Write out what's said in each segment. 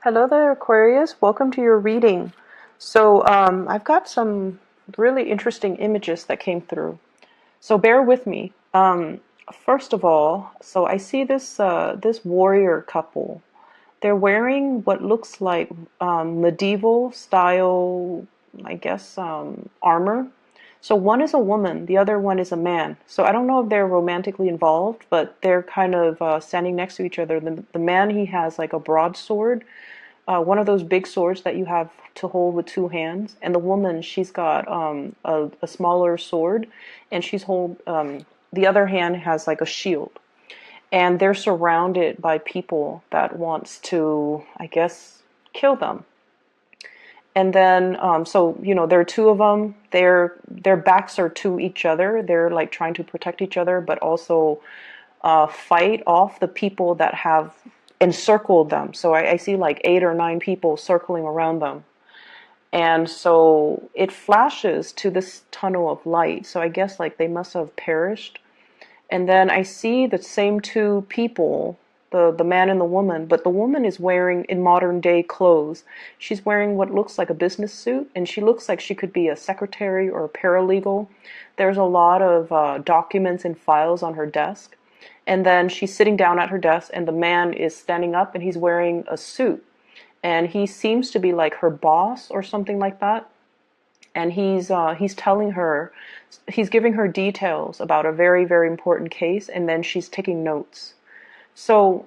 Hello there, Aquarius. Welcome to your reading. I've got some really interesting images that came through. So bear with me. First of all, I see this warrior couple. They're wearing what looks like medieval style, I guess, armor. So one is a woman, the other one is a man. So I don't know if they're romantically involved, but they're kind of standing next to each other. The man, he has like a broadsword, one of those big swords that you have to hold with two hands, and the woman, she's got a smaller sword, and the other hand has like a shield, and they're surrounded by people that wants to, I guess, kill them. And then, there are two of them. Their backs are to each other. They're like trying to protect each other, but also fight off the people that have encircled them. So I see like 8 or 9 people circling around them. And so it flashes to this tunnel of light. So I guess like they must have perished. And then I see the same two people, the man and the woman, but the woman is wearing in modern day clothes. She's wearing what looks like a business suit, and she looks like she could be a secretary or a paralegal. There's a lot of documents and files on her desk. And then she's sitting down at her desk, and the man is standing up, and he's wearing a suit. And he seems to be like her boss or something like that. And he's telling her, he's giving her details about a very, very important case, and then she's taking notes. So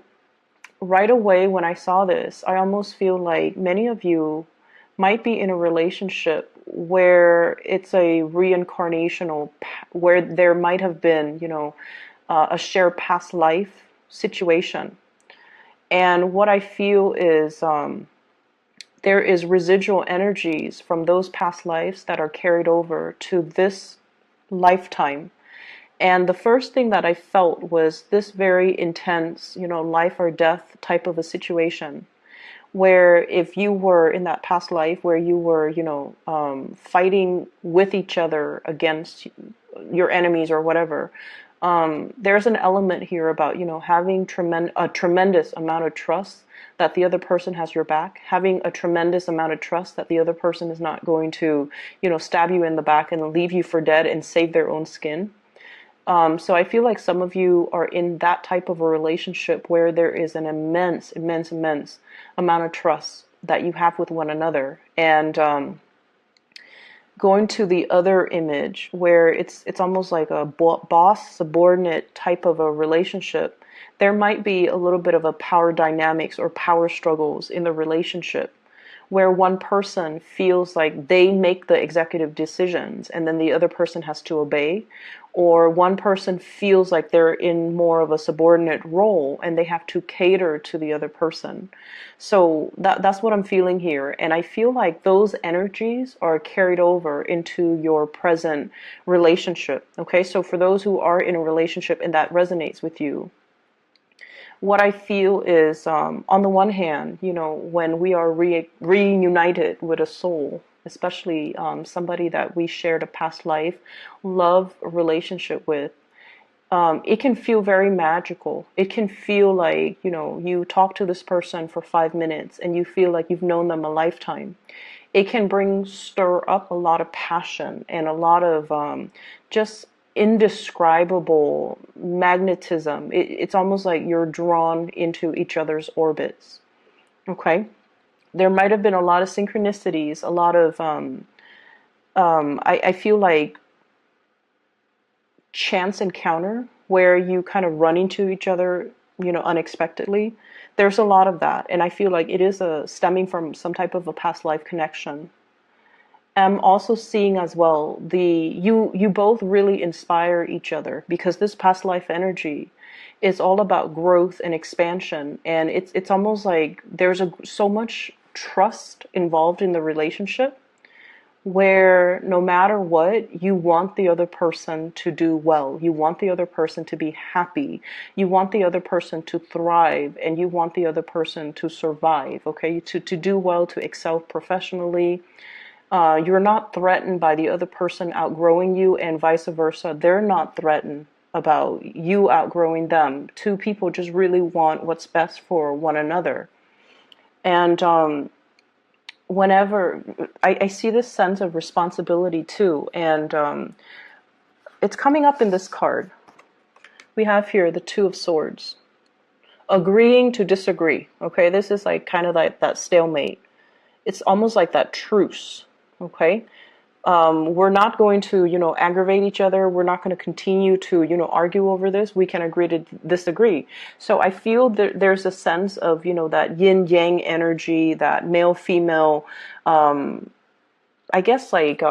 right away when I saw this, I almost feel like many of you might be in a relationship where it's a reincarnational, where there might have been, a shared past life situation. And what I feel is there is residual energies from those past lives that are carried over to this lifetime. And the first thing that I felt was this very intense, life or death type of a situation, where if you were in that past life where you were, fighting with each other against your enemies or whatever, there's an element here about, having a tremendous amount of trust that the other person has your back, having a tremendous amount of trust that the other person is not going to, stab you in the back and leave you for dead and save their own skin. So I feel like some of you are in that type of a relationship where there is an immense, immense, immense amount of trust that you have with one another. And going to the other image where it's almost like a boss subordinate type of a relationship, there might be a little bit of a power dynamics or power struggles in the relationship, where one person feels like they make the executive decisions and then the other person has to obey, or one person feels like they're in more of a subordinate role and they have to cater to the other person. So that's what I'm feeling here, and I feel like those energies are carried over into your present relationship. Okay, so for those who are in a relationship and that resonates with you, what I feel is, on the one hand, when we are reunited with a soul, especially somebody that we shared a past life, love relationship with, it can feel very magical. It can feel like, you talk to this person for 5 minutes and you feel like you've known them a lifetime. It can stir up a lot of passion and a lot of just indescribable magnetism. It's almost like you're drawn into each other's orbits. Okay? There might have been a lot of synchronicities, a lot of, I feel like chance encounter where you kind of run into each other, unexpectedly. There's a lot of that. And I feel like it is stemming from some type of a past life connection. I'm also seeing as well you both really inspire each other, because this past life energy is all about growth and expansion, and it's almost like there's so much trust involved in the relationship, where no matter what, you want the other person to do well, you want the other person to be happy, you want the other person to thrive, and you want the other person to survive. Okay, to do well, to excel professionally. You're not threatened by the other person outgrowing you, and vice versa. They're not threatened about you outgrowing them. Two people just really want what's best for one another. And whenever I see this sense of responsibility too, and it's coming up in this card. We have here the Two of Swords. Agreeing to disagree. Okay, this is like kind of like that stalemate. It's almost like that truce. Okay, we're not going to, aggravate each other. We're not going to continue to, argue over this. We can agree to disagree. So I feel that there's a sense of, that yin yang energy, that male female, I guess like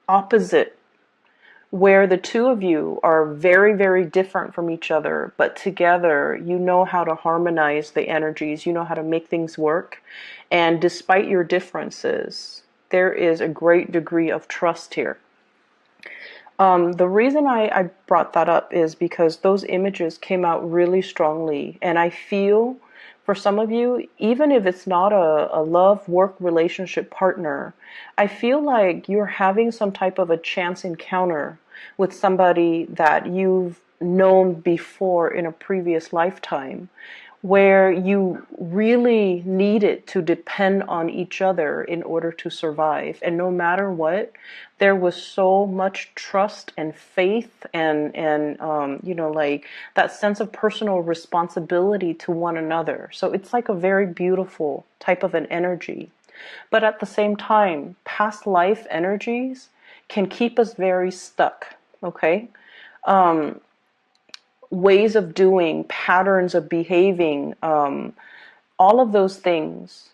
opposite, where the two of you are very, very different from each other, but together you know how to harmonize the energies, you know how to make things work. And despite your differences, there is a great degree of trust here. The reason I brought that up is because those images came out really strongly. And I feel for some of you, even if it's not a love, work, relationship partner, I feel like you're having some type of a chance encounter with somebody that you've known before in a previous lifetime, where you really needed to depend on each other in order to survive. And no matter what, there was so much trust and faith and like that sense of personal responsibility to one another. So it's like a very beautiful type of an energy. But at the same time, past life energies can keep us very stuck, okay? Ways of doing, patterns of behaving, all of those things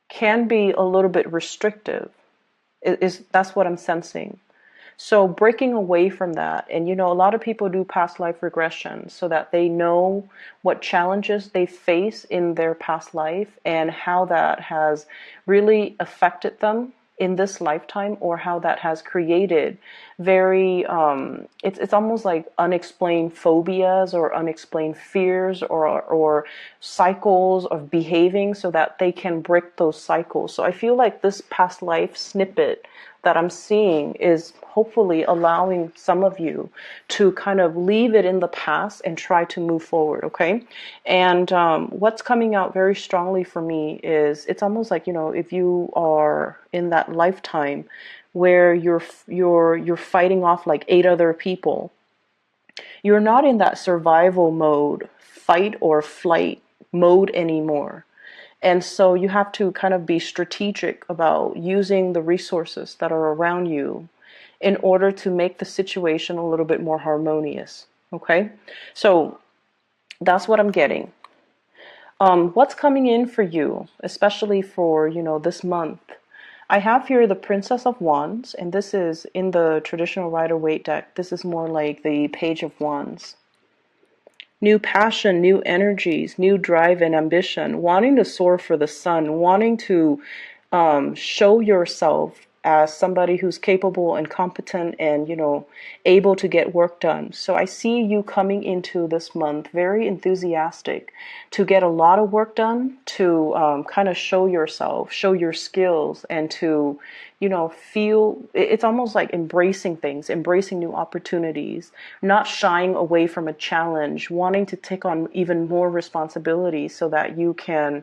can be a little bit restrictive. That's what I'm sensing. So breaking away from that, and a lot of people do past life regression so that they know what challenges they face in their past life and how that has really affected them in this lifetime, or how that has created very it's almost like unexplained phobias or unexplained fears or cycles of behaving, so that they can break those cycles. So I feel like this past life snippet that I'm seeing is hopefully allowing some of you to kind of leave it in the past and try to move forward, okay? And what's coming out very strongly for me is it's almost like, if you are in that lifetime where you're fighting off like 8 other people, you're not in that survival mode, fight or flight mode anymore. And so you have to kind of be strategic about using the resources that are around you in order to make the situation a little bit more harmonious. Okay? So that's what I'm getting. What's coming in for you, especially for, this month? I have here the Princess of Wands, and this is in the traditional Rider-Waite deck. This is more like the Page of Wands. New passion, new energies, new drive and ambition, wanting to soar for the sun, wanting to show yourself as somebody who's capable and competent and, able to get work done. So I see you coming into this month very enthusiastic to get a lot of work done, to kind of show yourself, show your skills, and to, feel it's almost like embracing things, embracing new opportunities, not shying away from a challenge, wanting to take on even more responsibility so that you can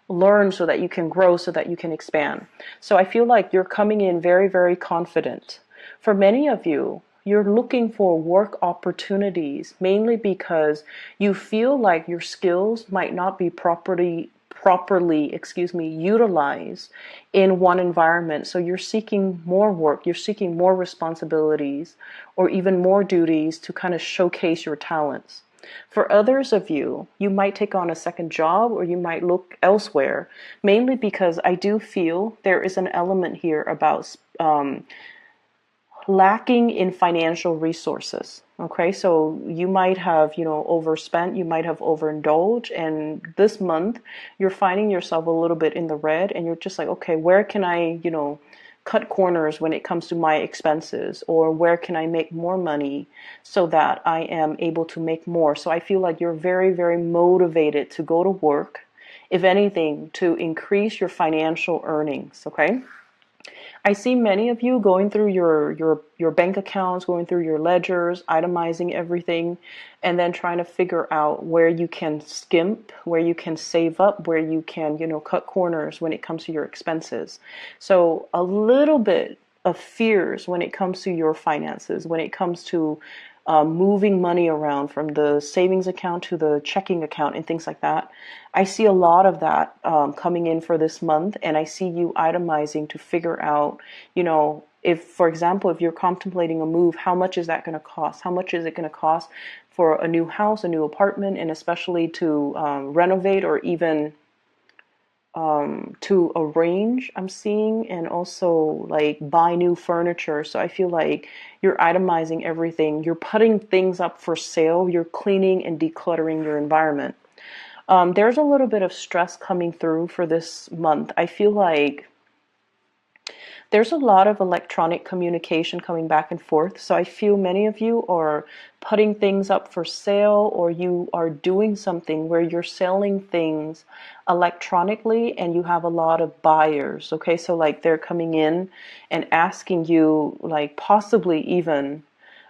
learn, so that you can grow, so that you can expand. So I feel like you're coming in very, very confident. For many of you, you're looking for work opportunities, mainly because you feel like your skills might not be properly utilized in one environment. So you're seeking more work, you're seeking more responsibilities, or even more duties to kind of showcase your talents. For others of you, you might take on a second job, or you might look elsewhere, mainly because I do feel there is an element here about lacking in financial resources. Okay, so you might have, overspent, you might have overindulged, and this month you're finding yourself a little bit in the red, and you're just like, okay, where can I, cut corners when it comes to my expenses, or where can I make more money so that I am able to make more? So I feel like you're very, very motivated to go to work, if anything, to increase your financial earnings, okay? I see many of you going through your bank accounts, going through your ledgers, itemizing everything, and then trying to figure out where you can skimp, where you can save up, where you can, cut corners when it comes to your expenses. So a little bit of fears when it comes to your finances, when it comes to moving money around from the savings account to the checking account and things like that. I see a lot of that coming in for this month, and I see you itemizing to figure out, if, for example, if you're contemplating a move, how much is that going to cost? How much is it going to cost for a new house, a new apartment, and especially to renovate or even to arrange, I'm seeing, and also like buy new furniture. So I feel like you're itemizing everything. You're putting things up for sale. You're cleaning and decluttering your environment. There's a little bit of stress coming through for this month. I feel like there's a lot of electronic communication coming back and forth. So I feel many of you are putting things up for sale, or you are doing something where you're selling things electronically and you have a lot of buyers. Okay, so like they're coming in and asking you, like possibly even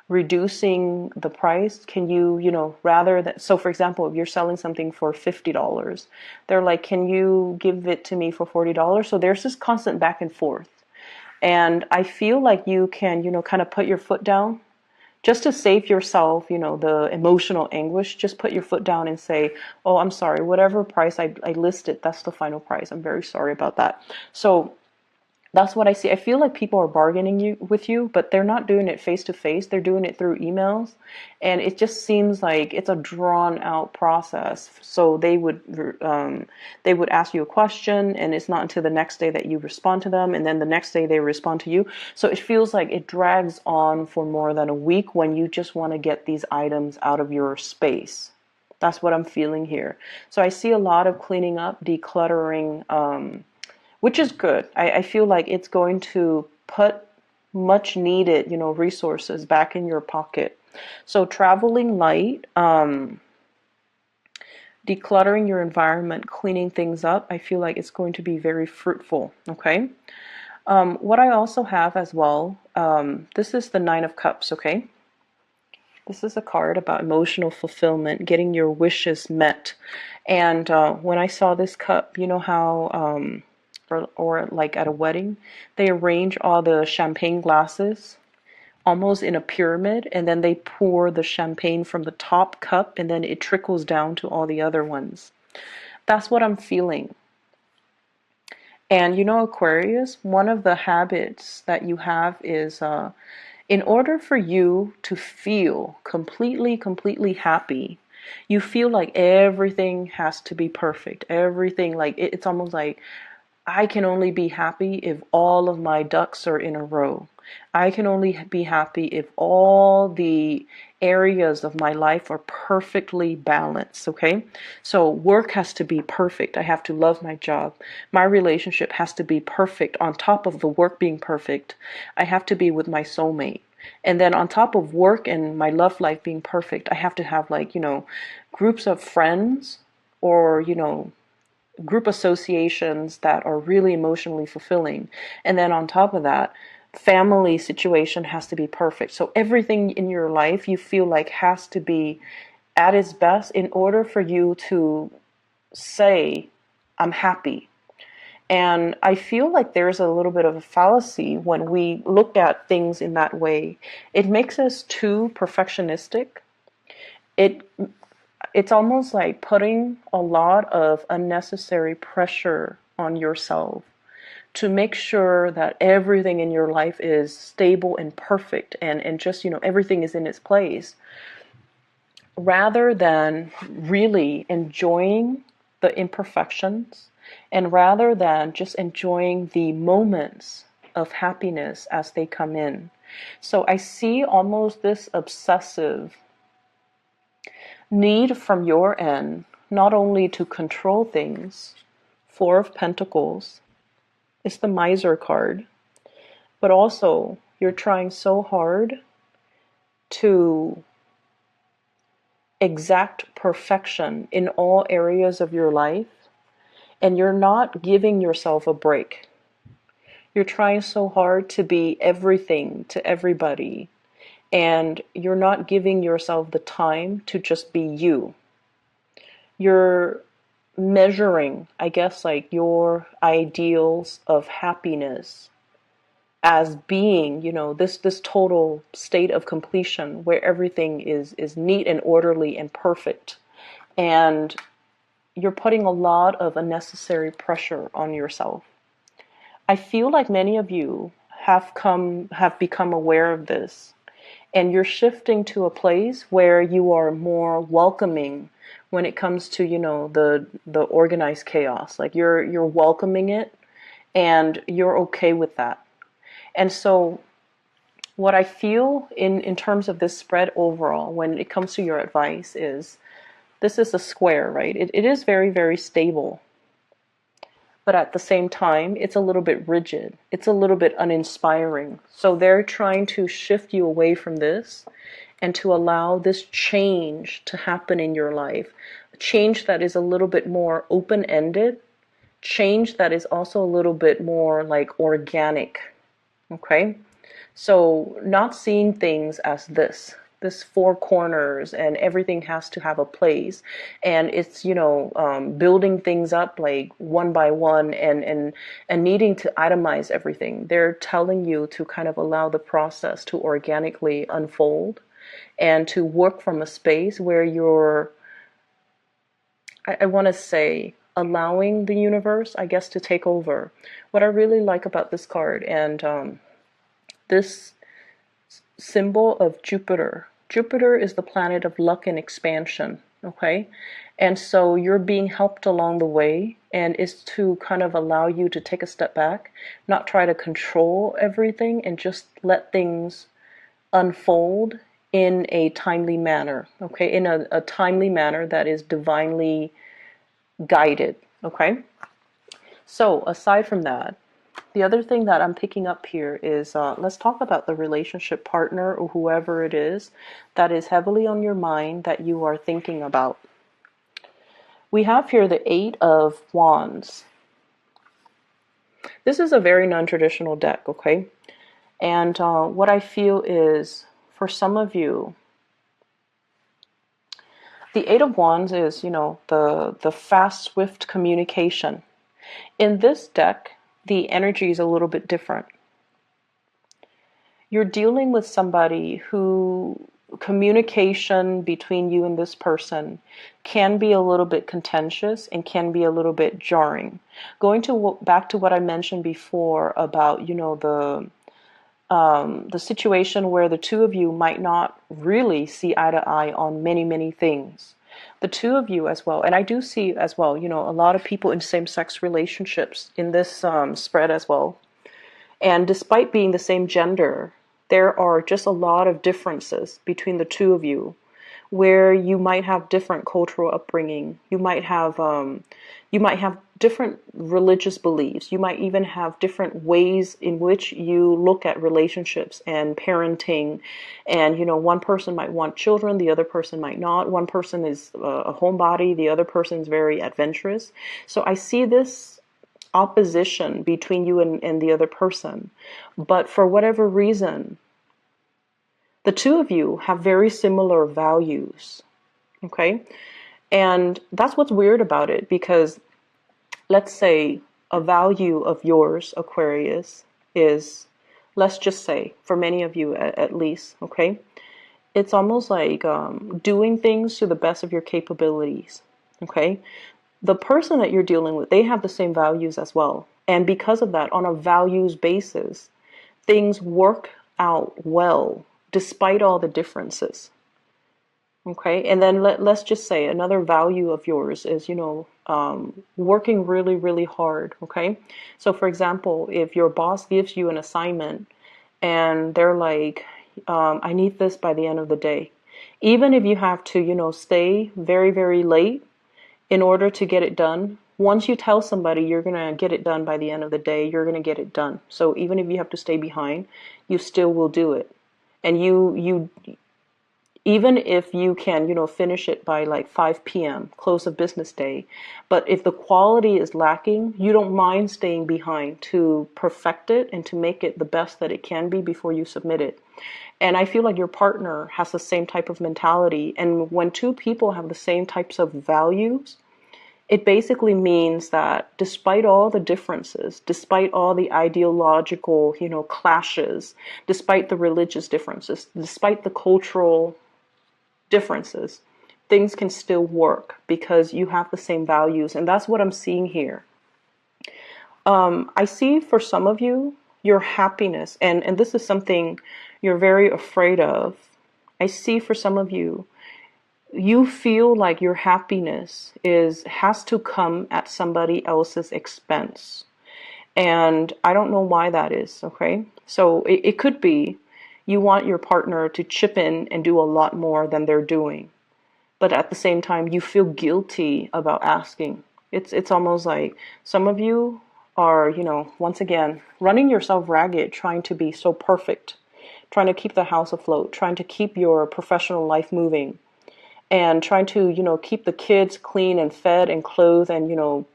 reducing the price. Can you, rather that, so for example, if you're selling something for $50, they're like, can you give it to me for $40? So there's this constant back and forth. And I feel like you can, kind of put your foot down just to save yourself, the emotional anguish. Just put your foot down and say, oh, I'm sorry, whatever price I listed, that's the final price. I'm very sorry about that. So that's what I see. I feel like people are bargaining with you, but they're not doing it face to face. They're doing it through emails. And it just seems like it's a drawn out process. So they would ask you a question, and it's not until the next day that you respond to them. And then the next day they respond to you. So it feels like it drags on for more than a week when you just want to get these items out of your space. That's what I'm feeling here. So I see a lot of cleaning up, decluttering, which is good. I feel like it's going to put much needed, resources back in your pocket. So traveling light, decluttering your environment, cleaning things up, I feel like it's going to be very fruitful. Okay. What I also have as well, this is the Nine of Cups. Okay. This is a card about emotional fulfillment, getting your wishes met. And when I saw this cup, you know how or like at a wedding, they arrange all the champagne glasses almost in a pyramid, and then they pour the champagne from the top cup, and then it trickles down to all the other ones. That's what I'm feeling. And Aquarius, one of the habits that you have is in order for you to feel completely happy, you feel like everything has to be perfect. Everything, like it's almost like I can only be happy if all of my ducks are in a row. I can only be happy if all the areas of my life are perfectly balanced, okay? So work has to be perfect. I have to love my job. My relationship has to be perfect. On top of the work being perfect, I have to be with my soulmate. And then on top of work and my love life being perfect, I have to have groups of friends or, group associations that are really emotionally fulfilling. And then on top of that, family situation has to be perfect. So everything in your life you feel like has to be at its best in order for you to say, I'm happy. And I feel like there's a little bit of a fallacy when we look at things in that way. It makes us too perfectionistic. It's almost like putting a lot of unnecessary pressure on yourself to make sure that everything in your life is stable and perfect and just, everything is in its place, rather than really enjoying the imperfections, and rather than just enjoying the moments of happiness as they come in. So I see almost this obsessive need from your end, not only to control things. Four of Pentacles is the Miser card, but also you're trying so hard to exact perfection in all areas of your life, and you're not giving yourself a break. You're trying so hard to be everything to everybody, and you're not giving yourself the time to just be you. You're measuring, I guess, like your ideals of happiness as being, this total state of completion where everything is neat and orderly and perfect. And you're putting a lot of unnecessary pressure on yourself. I feel like many of you have become aware of this, and you're shifting to a place where you are more welcoming when it comes to, the organized chaos. Like you're welcoming it, and you're okay with that. And so what I feel in terms of this spread overall, when it comes to your advice, is this is a square, right? It is very, very stable. But at the same time, it's a little bit rigid. It's a little bit uninspiring. So they're trying to shift you away from this and to allow this change to happen in your life. A change that is a little bit more open-ended. Change that is also a little bit more like organic. Okay? So not seeing things as this four corners and everything has to have a place, and it's building things up like one by one, and needing to itemize everything. They're telling you to kind of allow the process to organically unfold and to work from a space where you're, I want to say, allowing the universe, I guess, to take over. What I really like about this card, and this symbol of Jupiter. Jupiter is the planet of luck and expansion, okay? And so you're being helped along the way, and it's to kind of allow you to take a step back, not try to control everything, and just let things unfold in a timely manner, okay? In a timely manner that is divinely guided, okay? So aside from that, the other thing that I'm picking up here is let's talk about the relationship partner or whoever it is that is heavily on your mind that you are thinking about. We have here the Eight of Wands. This is a very non-traditional deck, okay? And what I feel is, for some of you, the Eight of Wands is, the fast, swift communication. In this deck, the energy is a little bit different. You're dealing with somebody who communication between you and this person can be a little bit contentious and can be a little bit jarring. Going to back to what I mentioned before about, the situation where the two of you might not really see eye to eye on many, many things. The two of you as well, and I do see as well, a lot of people in same-sex relationships in this spread as well. And despite being the same gender, there are just a lot of differences between the two of you, where you might have different cultural upbringing. You might have different religious beliefs. You might even have different ways in which you look at relationships and parenting. And, one person might want children, the other person might not. One person is a homebody, the other person is very adventurous. So I see this opposition between you and the other person. But for whatever reason, the two of you have very similar values. Okay? And that's what's weird about it, because let's say a value of yours, Aquarius, is, let's just say, for many of you at least, okay, it's almost like doing things to the best of your capabilities, okay? The person that you're dealing with, they have the same values as well. And because of that, on a values basis, things work out well, despite all the differences. Okay, and then let's just say another value of yours is, working really, really hard. Okay, so for example, if your boss gives you an assignment and they're like, I need this by the end of the day, even if you have to, stay very, very late in order to get it done, once you tell somebody you're going to get it done by the end of the day, you're going to get it done. So even if you have to stay behind, you still will do it. And even if you can, finish it by like 5 p.m., close of business day. But if the quality is lacking, you don't mind staying behind to perfect it and to make it the best that it can be before you submit it. And I feel like your partner has the same type of mentality. And when two people have the same types of values, it basically means that despite all the differences, despite all the ideological, clashes, despite the religious differences, despite the cultural differences, things can still work because you have the same values. And that's what I'm seeing here. I see for some of you, your happiness, and this is something you're very afraid of. I see for some of you, you feel like your happiness has to come at somebody else's expense. And I don't know why that is, okay? So it could be you want your partner to chip in and do a lot more than they're doing. But at the same time, you feel guilty about asking. It's almost like some of you are, once again, running yourself ragged, trying to be so perfect, trying to keep the house afloat, trying to keep your professional life moving, and trying to, keep the kids clean and fed and clothed and,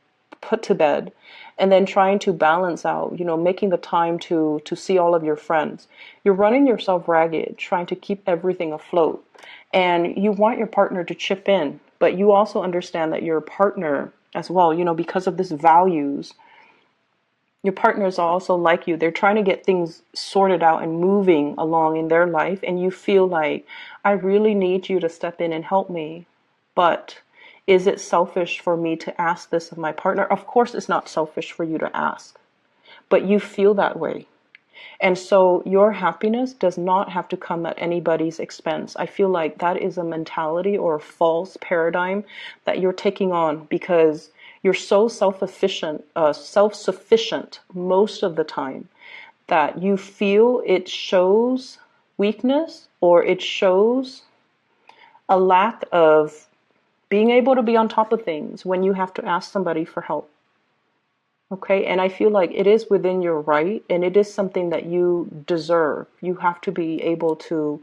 put to bed. And then trying to balance out, making the time to see all of your friends. You're running yourself ragged, trying to keep everything afloat. And you want your partner to chip in, but you also understand that your partner as well, because of this values, your partners are also like you. They're trying to get things sorted out and moving along in their life. And you feel like, I really need you to step in and help me. But is it selfish for me to ask this of my partner? Of course, it's not selfish for you to ask, but you feel that way. And so your happiness does not have to come at anybody's expense. I feel like that is a mentality or a false paradigm that you're taking on because you're so self-sufficient most of the time that you feel it shows weakness or it shows a lack of being able to be on top of things when you have to ask somebody for help. Okay, and I feel like it is within your right and it is something that you deserve. You have to be able to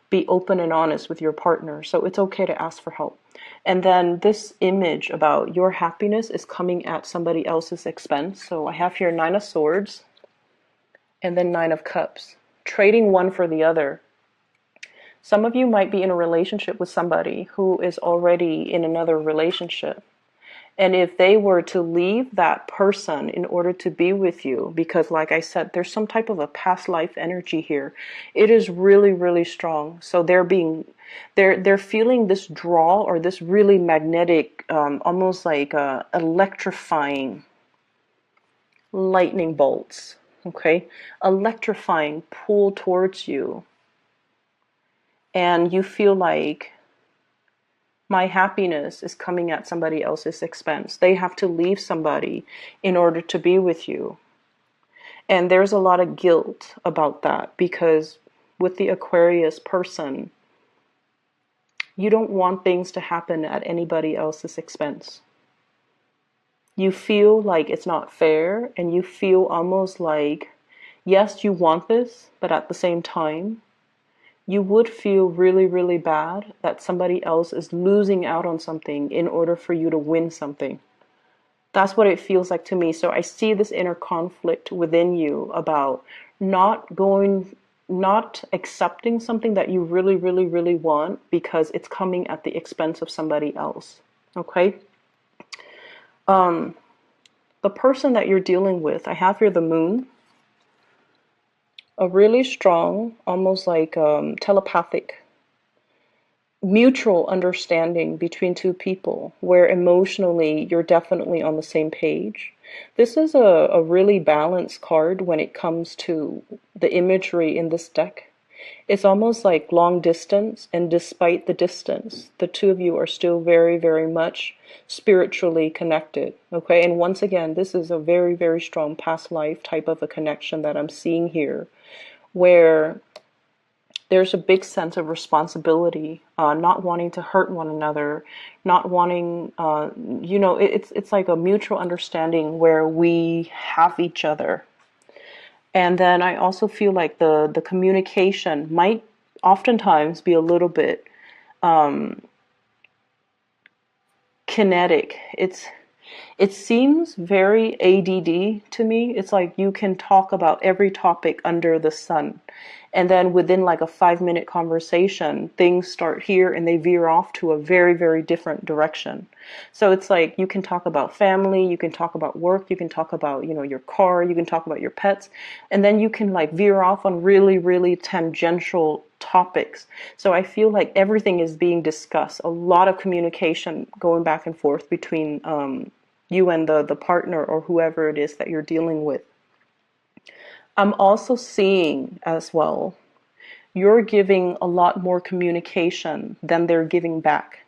be open and honest with your partner. So it's okay to ask for help. And then this image about your happiness is coming at somebody else's expense. So I have here 9 of Swords and then 9 of Cups, trading one for the other. Some of you might be in a relationship with somebody who is already in another relationship. And if they were to leave that person in order to be with you, because like I said, there's some type of a past life energy here. It is really, really strong. So they're feeling this draw or this really magnetic, almost like electrifying lightning bolts. Okay, electrifying pull towards you. And you feel like my happiness is coming at somebody else's expense. They have to leave somebody in order to be with you. And there's a lot of guilt about that because with the Aquarius person, you don't want things to happen at anybody else's expense. You feel like it's not fair and you feel almost like, yes, you want this, but at the same time, you would feel really, really bad that somebody else is losing out on something in order for you to win something. That's what it feels like to me. So I see this inner conflict within you about not accepting something that you really, really, really want because it's coming at the expense of somebody else. Okay? The person that you're dealing with, I have here the Moon. A really strong, almost like telepathic, mutual understanding between two people where emotionally you're definitely on the same page. This is a really balanced card when it comes to the imagery in this deck. It's almost like long distance, and despite the distance, the two of you are still very, very much spiritually connected. Okay, and once again, this is a very, very strong past life type of a connection that I'm seeing here, where there's a big sense of responsibility, not wanting to hurt one another, not wanting, it's like a mutual understanding where we have each other. And then I also feel like the communication might oftentimes be a little bit um, kinetic. It seems very ADD to me. It's like you can talk about every topic under the sun. And then within like a 5 minute conversation, things start here and they veer off to a very, very different direction. So it's like you can talk about family, you can talk about work, you can talk about, your car, you can talk about your pets, and then you can like veer off on really, really tangential topics. So I feel like everything is being discussed, a lot of communication going back and forth between you and the partner or whoever it is that you're dealing with. I'm also seeing as well, you're giving a lot more communication than they're giving back.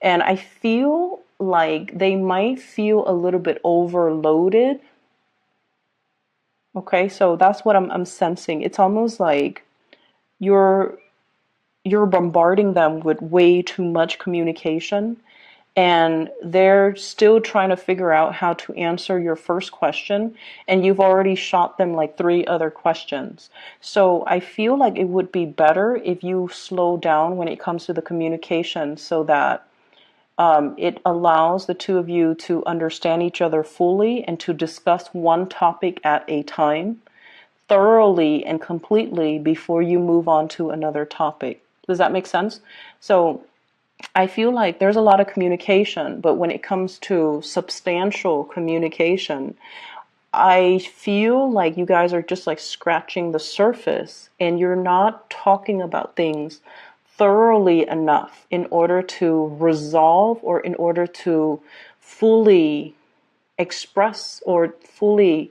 And I feel like they might feel a little bit overloaded. Okay, so that's what I'm sensing. It's almost like you're bombarding them with way too much communication, and they're still trying to figure out how to answer your first question, and you've already shot them like 3 other questions. So I feel like it would be better if you slow down when it comes to the communication, so that it allows the two of you to understand each other fully and to discuss one topic at a time, thoroughly and completely, before you move on to another topic. Does that make sense? So I feel like there's a lot of communication, but when it comes to substantial communication, I feel like you guys are just like scratching the surface and you're not talking about things thoroughly enough in order to resolve or in order to fully express or fully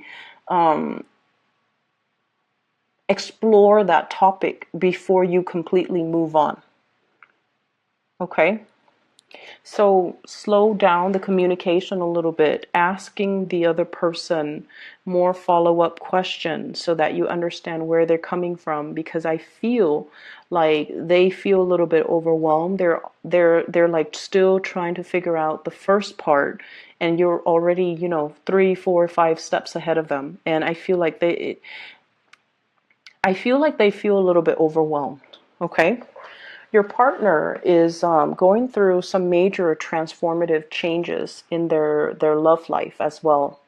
explore that topic before you completely move on. Okay? So slow down the communication a little bit, asking the other person more follow-up questions so that you understand where they're coming from, because I feel like they feel a little bit overwhelmed. They're like still trying to figure out the first part, and you're already, 3, 4, 5 steps ahead of them. And I feel like they feel a little bit overwhelmed. Okay? Your partner is going through some major transformative changes in their love life as well.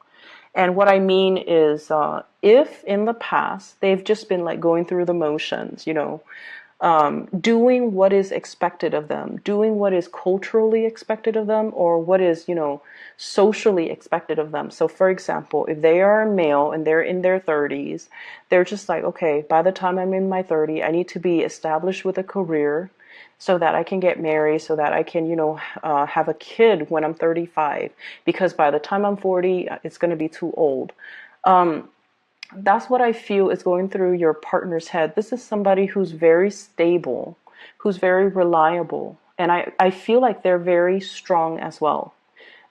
And what I mean is, if in the past they've just been like going through the motions, doing what is expected of them, doing what is culturally expected of them, or what is, socially expected of them. So for example, if they are a male and they're in their 30s, they're just like, okay, by the time I'm in my 30s, I need to be established with a career so that I can get married, so that I can, have a kid when I'm 35, because by the time I'm 40, it's going to be too old. That's what I feel is going through your partner's head. This is somebody who's very stable, who's very reliable. And I feel like they're very strong as well.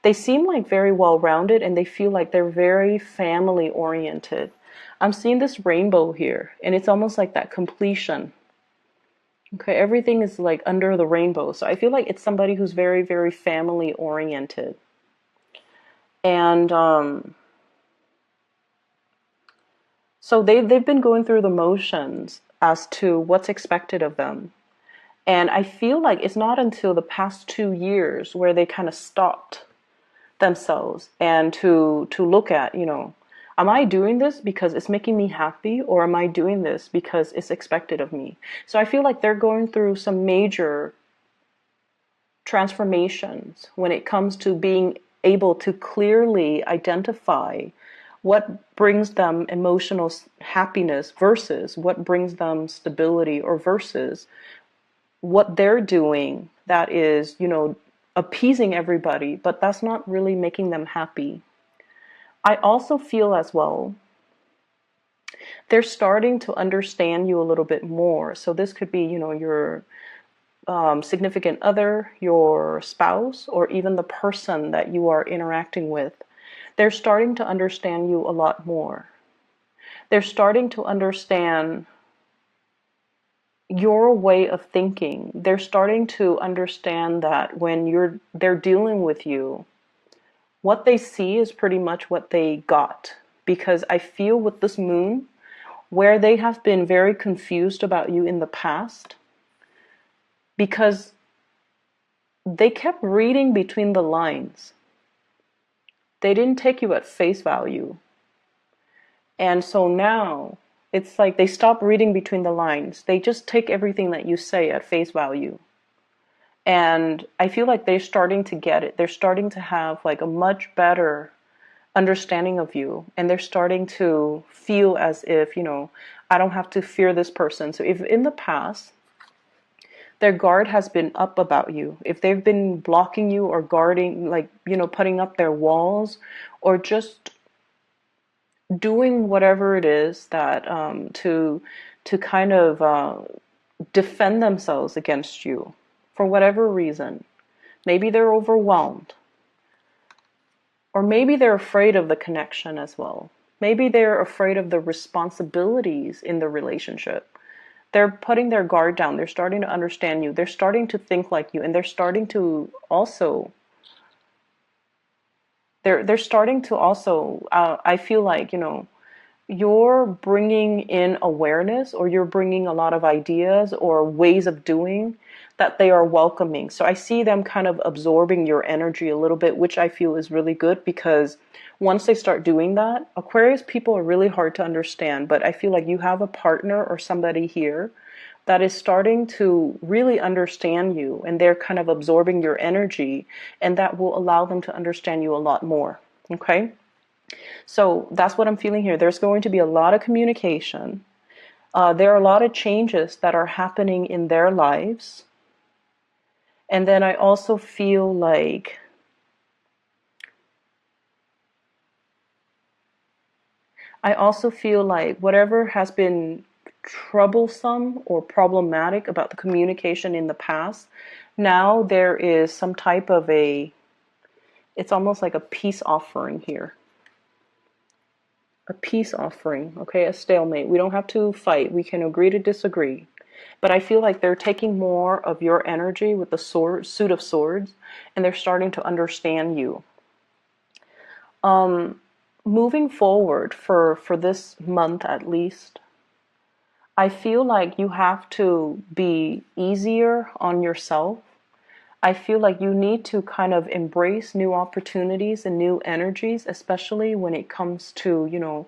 They seem like very well-rounded, and they feel like they're very family-oriented. I'm seeing this rainbow here, and it's almost like that completion. Okay, everything is like under the rainbow. So I feel like it's somebody who's very, very family-oriented. And so they've been going through the motions as to what's expected of them. And I feel like it's not until the past 2 years where they kind of stopped themselves and to look at, am I doing this because it's making me happy, or am I doing this because it's expected of me? So I feel like they're going through some major transformations when it comes to being able to clearly identify what brings them emotional happiness versus what brings them stability, or versus what they're doing that is, appeasing everybody, but that's not really making them happy. I also feel as well, they're starting to understand you a little bit more. So this could be, your significant other, your spouse, or even the person that you are interacting with. They're starting to understand you a lot more. They're starting to understand your way of thinking. They're starting to understand that when they're dealing with you, what they see is pretty much what they got. Because I feel with this moon, where they have been very confused about you in the past, because they kept reading between the lines. They didn't take you at face value. And so now it's like they stop reading between the lines. They just take everything that you say at face value. And I feel like they're starting to get it. They're starting to have like a much better understanding of you. And they're starting to feel as if, I don't have to fear this person. So if in the past, their guard has been up about you, if they've been blocking you or guarding, like, putting up their walls or just doing whatever it is that to kind of defend themselves against you for whatever reason. Maybe they're overwhelmed, or maybe they're afraid of the connection as well. Maybe they're afraid of the responsibilities in the relationship. They're putting their guard down. They're starting to understand you. They're starting to think like you, and they're starting to also I feel like, you're bringing in awareness, or you're bringing a lot of ideas or ways of doing that they are welcoming. So I see them kind of absorbing your energy a little bit, which I feel is really good, because once they start doing that, Aquarius people are really hard to understand, but I feel like you have a partner or somebody here that is starting to really understand you, and they're kind of absorbing your energy, and that will allow them to understand you a lot more. Okay? So that's what I'm feeling here. There's going to be a lot of communication. There are a lot of changes that are happening in their lives. And then I also feel like whatever has been troublesome or problematic about the communication in the past, now there is some type of it's almost like a peace offering here. A peace offering, okay, a stalemate. We don't have to fight. We can agree to disagree. But I feel like they're taking more of your energy with the suit of swords, and they're starting to understand you. Moving forward for this month at least, I feel like you have to be easier on yourself. I feel like you need to kind of embrace new opportunities and new energies, especially when it comes to,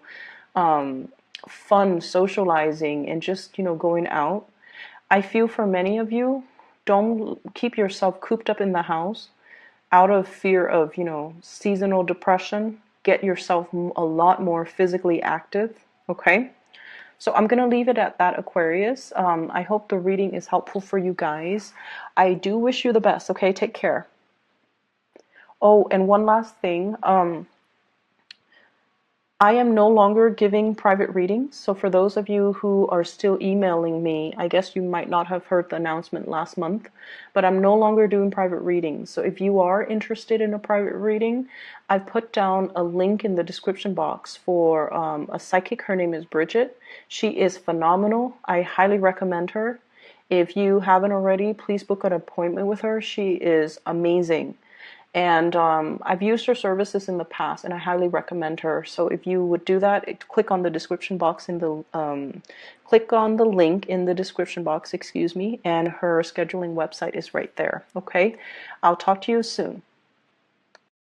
fun, socializing, and just, going out. I feel for many of you, don't keep yourself cooped up in the house out of fear of, seasonal depression. Get yourself a lot more physically active, okay? So I'm going to leave it at that, Aquarius. I hope the reading is helpful for you guys. I do wish you the best, okay? Take care. Oh, and one last thing. I am no longer giving private readings. So for those of you who are still emailing me, I guess you might not have heard the announcement last month, but I'm no longer doing private readings. So if you are interested in a private reading, I've put down a link in the description box for a psychic. Her name is Bridget. She is phenomenal. I highly recommend her. If you haven't already, please book an appointment with her. She is amazing. And I've used her services in the past, and I highly recommend her. So if you would do that, click on the description box click on the link in the description box, excuse me, and her scheduling website is right there. Okay, I'll talk to you soon.